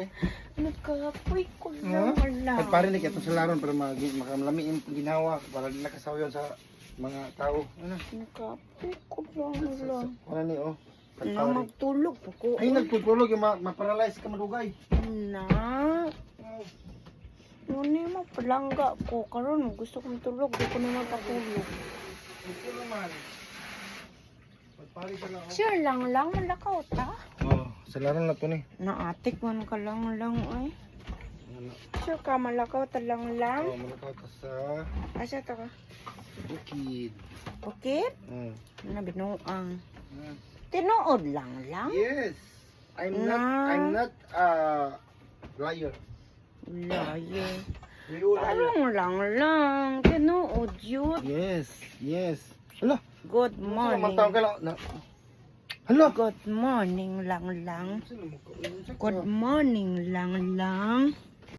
eh. Nagkapoy ko Ha? lang. Pagparinig itong sa laron para makamlami yung ginawa para di nakasawayon sa mga tao. Ano? Nagkapoy ko lang. Ano ni oh? Na magtulog po ko. Ay nagtutulog yung ma-paralyze ka madugay. Na. Nuni mo palangga ko. Karon gusto kong tulog. Di ko na mapatulog. Ito naman. Pagpari ka lang. Sure lang. Malakaw ta. Oh, sa laron na to ni. Naatik man ka lang ay. Ano? Sure ka malakaw ta lang. Oh, malakaw ka sa Asa ta ka? bukid. Okay? Mm. Nabinuang. Mm. Tinuod lang. Yes. I'm not liar. Liar. You liar. Lang. Tinuod yun. Yes. Hala. Good Morning. morning. Ka lang. Hala. Good morning lang. Sino mo ko? Good morning lang.